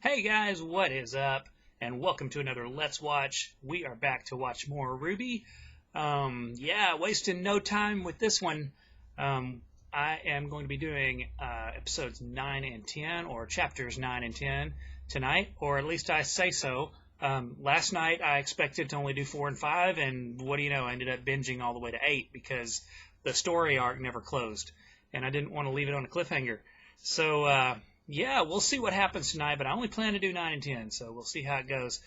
Hey guys, what is up? And welcome to another Let's Watch. We are back to watch more RWBY. Wasting no time with this one. I am going to be doing episodes 9 and 10, or chapters 9 and 10 tonight, or at least I say so. Last night I expected to only do 4 and 5, and what do you know, I ended up binging all the way to 8 because the story arc never closed, and I didn't want to leave it on a cliffhanger. So, we'll see what happens tonight, but I only plan to do 9 and 10, so we'll see how it goes.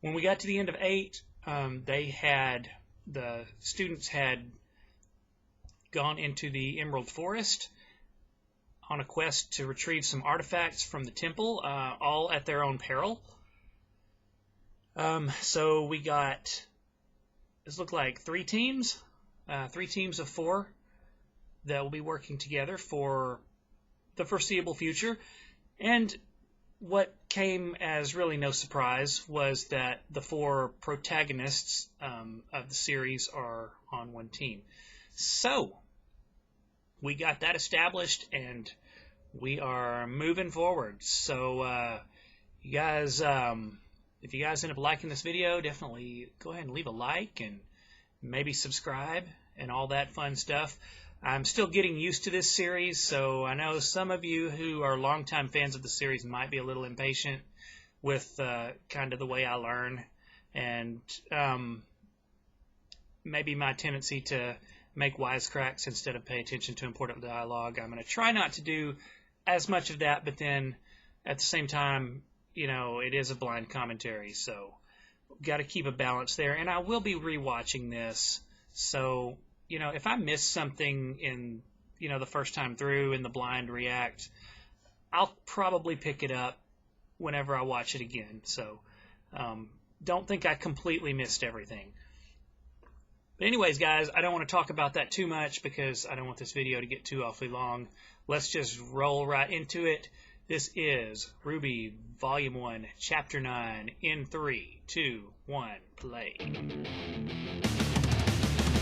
When we got to the end of 8, the students had gone into the Emerald Forest on a quest to retrieve some artifacts from the temple, all at their own peril. So we got, this looked like 3 teams of 4 that will be working together for the foreseeable future. And what came as really no surprise was that the 4 protagonists of the series are on one team. So we got that established and we are moving forward. So you guys, if you guys end up liking this video, definitely go ahead and leave a like and maybe subscribe and all that fun stuff. I'm still getting used to this series, so I know some of you who are longtime fans of the series might be a little impatient with kind of the way I learn, and maybe my tendency to make wisecracks instead of pay attention to important dialogue. I'm going to try not to do as much of that, but then at the same time, you know, it is a blind commentary, so got to keep a balance there. And I will be rewatching this, so you know, if I miss something in, you know, the first time through in the blind react, I'll probably pick it up whenever I watch it again. So don't think I completely missed everything. But anyways, guys, I don't want to talk about that too much because I don't want this video to get too awfully long. Let's just roll right into it. This is RWBY Volume 1, Chapter 9, in 3, 2, 1, play.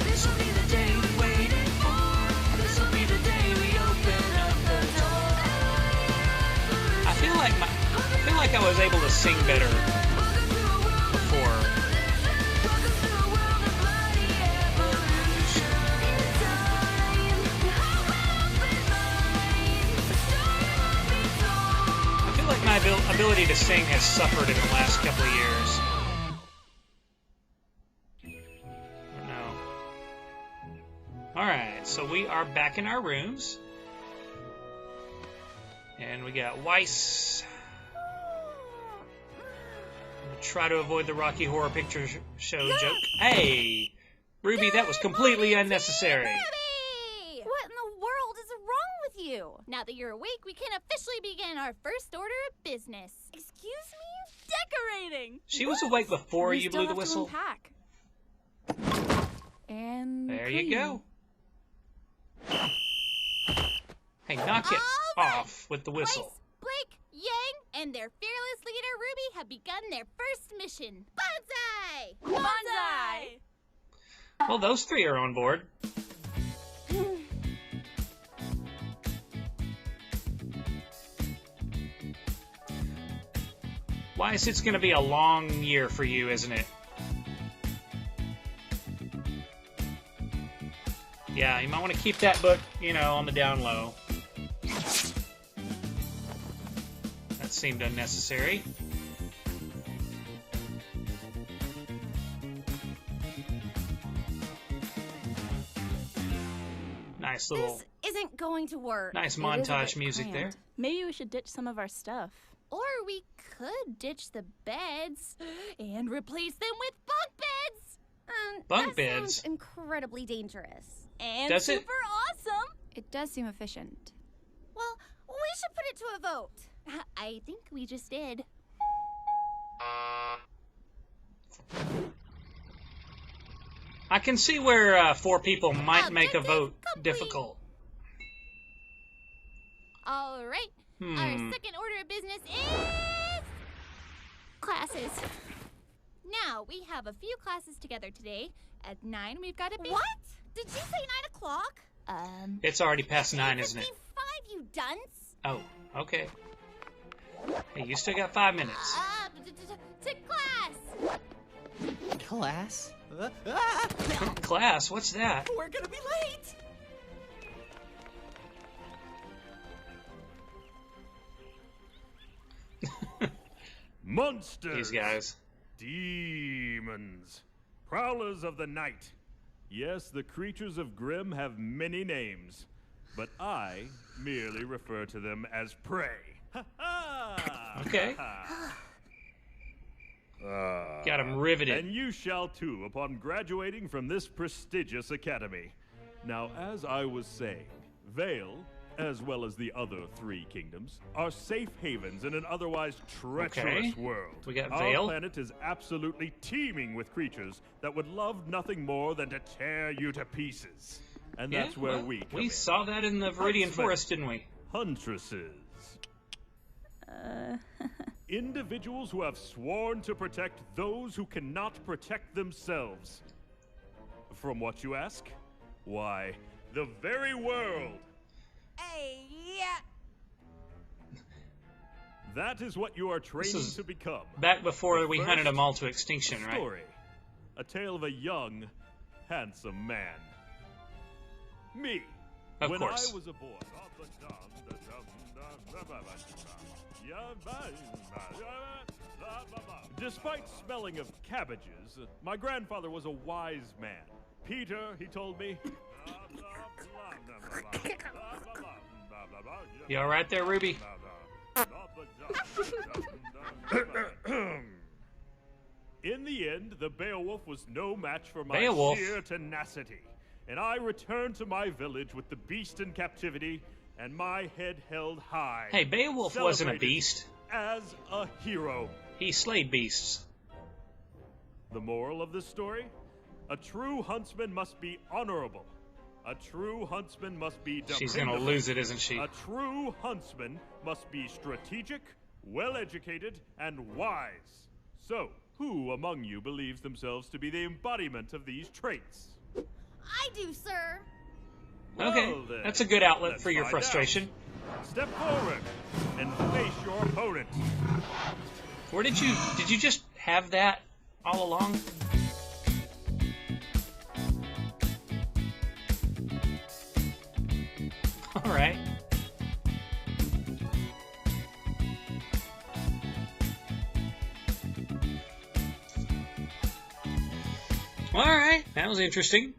This'll be the day we waited for. This'll be the day we open up the door. I feel like I was able to sing better before. I feel like my ability to sing has suffered in the last couple of years. Alright, so we are back in our rooms. And we got Weiss. Try to avoid the Rocky Horror Picture Show joke. Hey! RWBY, that was completely unnecessary. RWBY! What in the world is wrong with you? Now that you're awake, we can officially begin our first order of business. Excuse me? Decorating! She was awake before you blew the whistle. And there you go. Hey, knock it off with the whistle. Weiss, Blake, Yang, and their fearless leader, RWBY, have begun their first mission. Bonsai! Bonsai! Well, those 3 are on board. Weiss, it's going to be a long year for you, isn't it? Yeah, you might want to keep that book, you know, on the down low. That seemed unnecessary. Nice little... This isn't going to work. Nice montage music there. Maybe we should ditch some of our stuff. Or we could ditch the beds and replace them with bunk beds. Bunk that beds? Sounds incredibly dangerous. And Does it? super awesome. It does seem efficient. Well, we should put it to a vote. I think we just did. I can see where 4 people might make a vote complete. difficult. All right. Our second order of business is classes. Now, we have a few classes together today. At 9, we've got a big... What? Did you say 9 o'clock? It's already past 9, isn't it? 55, you dunce. Oh, okay. Hey, You still got 5 minutes. To class. Class? Class, what's that? We're gonna be late! Monsters! These guys. Demons! Prowlers of the night! Yes, the creatures of Grimm have many names, but I merely refer to them as prey. Ha ha! Okay. Got him riveted. And you shall too upon graduating from this prestigious academy. Now, as I was saying, Vale, as well as the other 3 kingdoms, are safe havens in an otherwise treacherous world. We got Our Vale. planet is absolutely teeming with creatures that would love nothing more than to tear you to pieces. And Yeah, that's where well, we come we in. saw that in the Viridian Huntsmen. Forest, didn't we? Huntresses. Individuals who have sworn to protect those who cannot protect themselves. From what you ask? Why, the very world. Hey, yeah. That is what you are training is to become. Back before But we hunted first, them all to extinction, right? Story. A tale of a young, handsome man. Me. Of when course. I was a boy. Despite smelling of cabbages, my grandfather was a wise man. Peter, he told me. You all right there, Ruby? In the end, the Beowulf was no match for my Beowulf? sheer tenacity, and I returned to my village with the beast in captivity and my head held high. Hey, Beowulf wasn't a Celebrated beast. As a hero. He slayed beasts. The moral of this story? A true huntsman must be honorable. A true huntsman must be dependable. She's gonna lose it, isn't she? A true huntsman must be strategic, well-educated, and wise. So, who among you believes themselves to be the embodiment of these traits? I do, sir. Okay, Well, then, that's a good outlet let's for your find frustration. out. Step forward and face your opponent. Where did you just have that all along? All right. All right, that was interesting.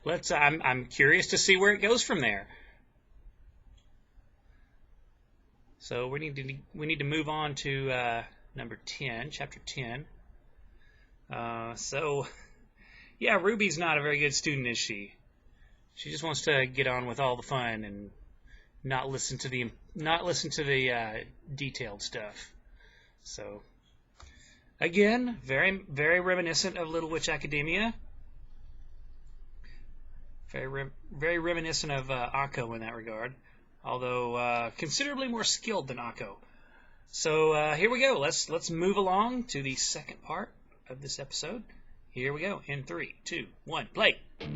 Let's. I'm curious to see where it goes from there. So we need to move on to number 10, chapter 10. So, yeah, Ruby's not a very good student, is she? She just wants to get on with all the fun and not listen to the detailed stuff. So, again, very very reminiscent of Little Witch Academia. Very reminiscent of Akko in that regard, although considerably more skilled than Akko. So here we go. Let's move along to the second part of this episode. Here we go. In 3, 2, 1, play. This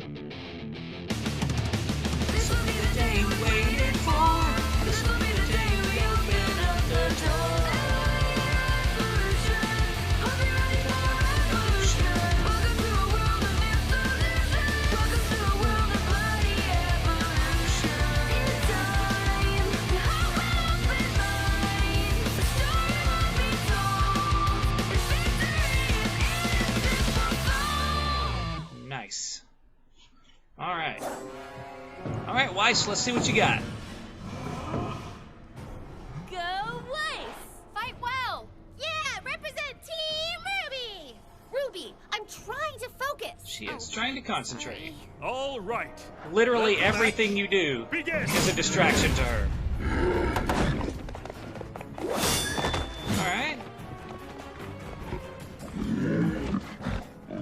will be the day we waited for. This will be the day we open up the door. Evolution. Hope you're ready for revolution. Welcome to a world of information. Welcome to a world of bloody evolution. In time, the hope and open mind. The story will be told. It's victory and invisible. Nice. All right, Weiss, let's see what you got. Go Weiss! Fight well! Yeah, represent Team Ruby! Ruby, I'm trying to focus. She is trying to concentrate. All right. Literally Let the everything match you do begin. is a distraction to her. All right.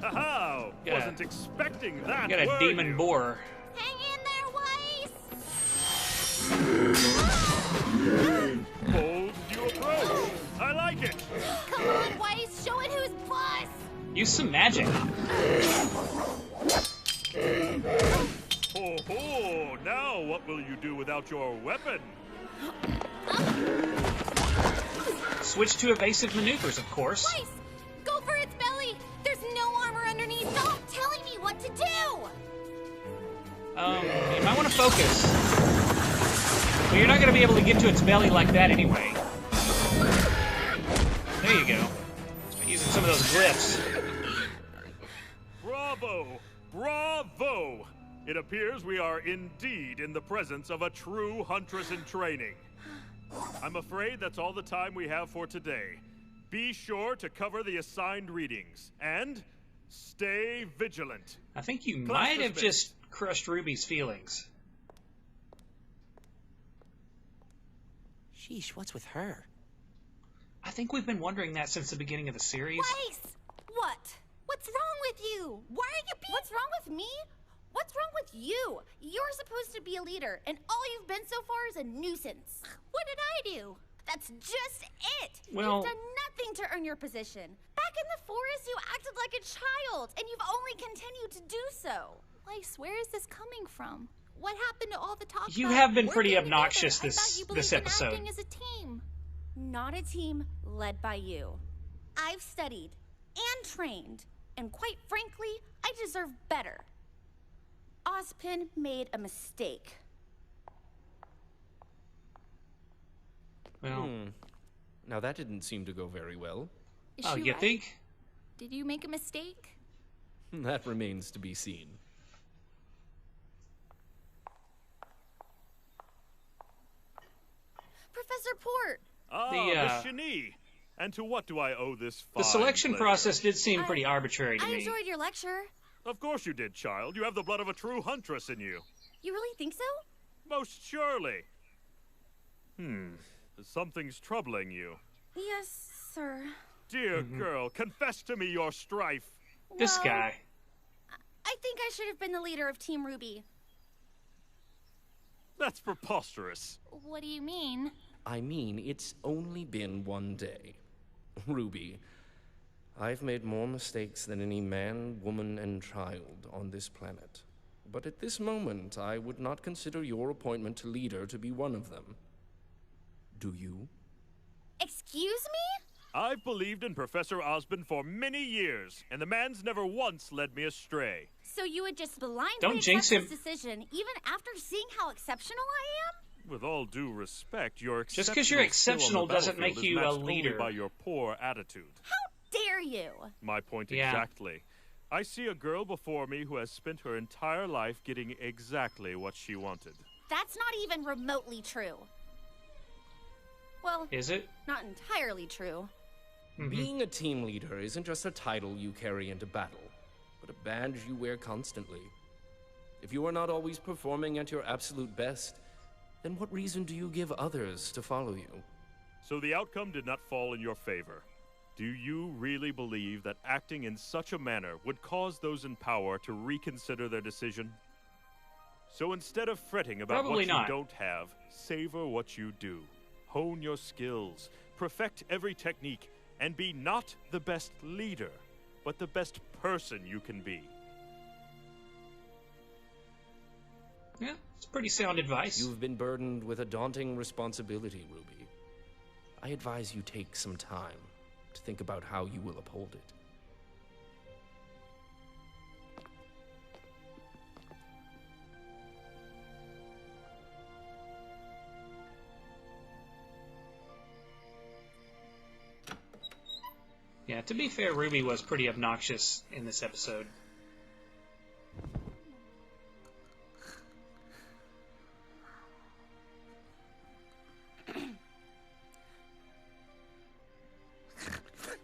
Aha! Yeah. Wasn't expecting that. We got a were demon you? boar. Hang in there, Weiss! Bold new approach. I like it. Come on, Weiss, show it who's boss! Use some magic. Oh, now what will you do without your weapon? switch to evasive maneuvers, of course. Weiss, go for its belly. There's no armor underneath. Stop telling me what to do. You might want to focus. But you're not going to be able to get to its belly like that anyway. There you go. Start using some of those glyphs. Bravo! Bravo! It appears we are indeed in the presence of a true huntress in training. I'm afraid that's all the time we have for today. Be sure to cover the assigned readings, and stay vigilant. I think you Class might have dismissed. just crushed Ruby's feelings. Sheesh, what's with her? I think we've been wondering that since the beginning of the series. Weiss, What? what's wrong with you? Why are you being... What's wrong with me? What's wrong with you? You're supposed to be a leader, and all you've been so far is a nuisance. What did I do? That's just it. Well- You've done nothing to earn your position. Back in the forest, you acted like a child, and you've only continued to do so. Weiss, where is this coming from? What happened to all the talk You about have been pretty working obnoxious together? I thought you this believed in episode. acting as a team. Not a team led by you. I've studied and trained, and quite frankly, I deserve better. Ozpin made a mistake. Well, Now that didn't seem to go very well. Is oh, she you right? think? Did you make a mistake? That remains to be seen. Professor Port, Ah, The, Miss Shani. And to what do I owe this The fine selection pleasure? process did seem pretty arbitrary to I me. enjoyed your lecture. Of course you did, child. You have the blood of a true huntress in you. You really think so? Most surely. Something's troubling you. Yes, sir. Dear girl, confess to me your strife. This Well, guy. I think I should have been the leader of Team RWBY. That's preposterous. What do you mean? I mean, it's only been one day. Ruby, I've made more mistakes than any man, woman, and child on this planet. But at this moment, I would not consider your appointment to leader to be one of them. Do you? Excuse me? I've believed in Professor Osborn for many years, and the man's never once led me astray. So you would just blindly Don't jinx accept him. this decision, even after seeing how exceptional I am? With all due respect, your Just 'cause you're exceptional doesn't make you a leader. By your poor attitude. How dare you? My point Yeah. exactly. I see a girl before me who has spent her entire life getting exactly what she wanted. That's not even remotely true. Well, Is it? not entirely true. Being a team leader isn't just a title you carry into battle, but a badge you wear constantly. If you are not always performing at your absolute best, then what reason do you give others to follow you? So the outcome did not fall in your favor. Do you really believe that acting in such a manner would cause those in power to reconsider their decision? So instead of fretting about Probably what not. you don't have, savor what you do. Hone your skills, perfect every technique, and be not the best leader, but the best person you can be. Yeah, it's pretty sound advice. You've been burdened with a daunting responsibility, Ruby. I advise you take some time to think about how you will uphold it. Yeah, to be fair, Ruby was pretty obnoxious in this episode.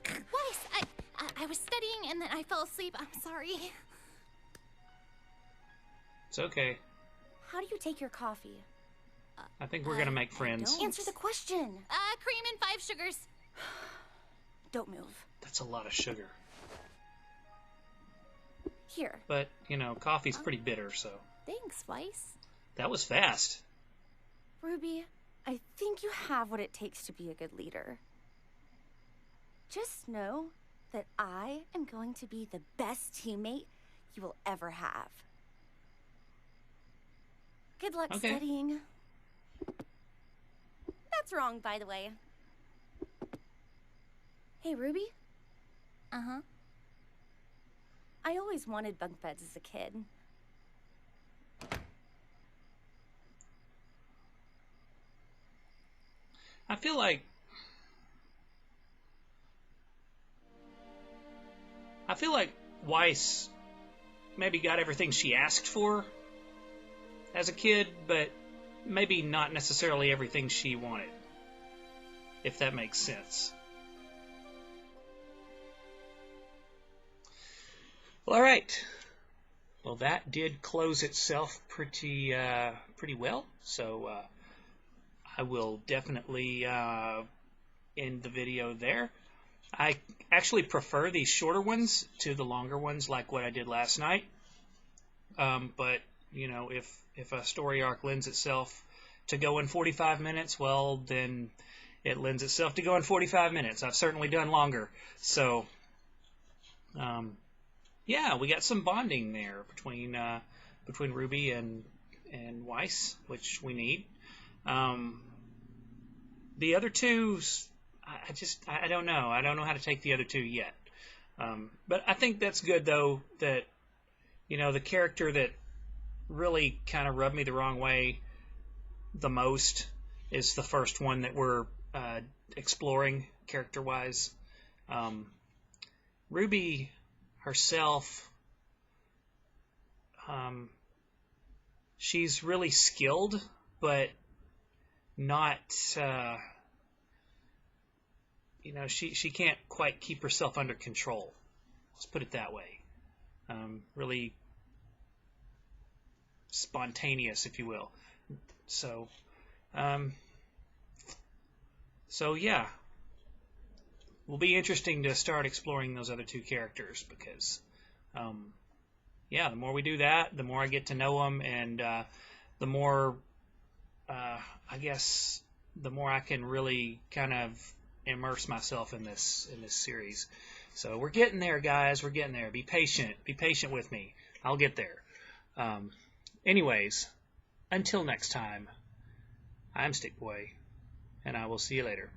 Weiss, I was studying and then I fell asleep. I'm sorry. It's okay. How do you take your coffee? I think we're gonna make friends. Don't. Answer the question. Cream and 5 sugars. Don't move. That's a lot of sugar. Here. But, you know, coffee's pretty bitter, so... Thanks, Weiss. That was fast. Ruby, I think you have what it takes to be a good leader. Just know that I am going to be the best teammate you will ever have. Good luck Okay. studying. That's wrong, by the way. Hey, Ruby. Uh-huh. I always wanted bunk beds as a kid. I feel like Weiss maybe got everything she asked for as a kid, but maybe not necessarily everything she wanted, if that makes sense. Well, all right. Well, that did close itself pretty well. So I will definitely end the video there. I actually prefer these shorter ones to the longer ones, like what I did last night. But you know, if a story arc lends itself to go in 45 minutes, well, then it lends itself to go in 45 minutes. I've certainly done longer. So, yeah, we got some bonding there between RWBY and Weiss, which we need. The other two, I don't know. I don't know how to take the other two yet. But I think that's good, though, that, you know, the character that really kind of rubbed me the wrong way the most is the first one that we're exploring character-wise. RWBY herself, she's really skilled, but not, you know, she can't quite keep herself under control. Let's put it that way. Really spontaneous, if you will. So, yeah, will be interesting to start exploring those other two characters because, yeah, the more we do that, the more I get to know them, and the more, I guess, the more I can really kind of immerse myself in this series. So we're getting there, guys. We're getting there. Be patient. Be patient with me. I'll get there. Anyways, until next time, I'm Stick Boy, and I will see you later.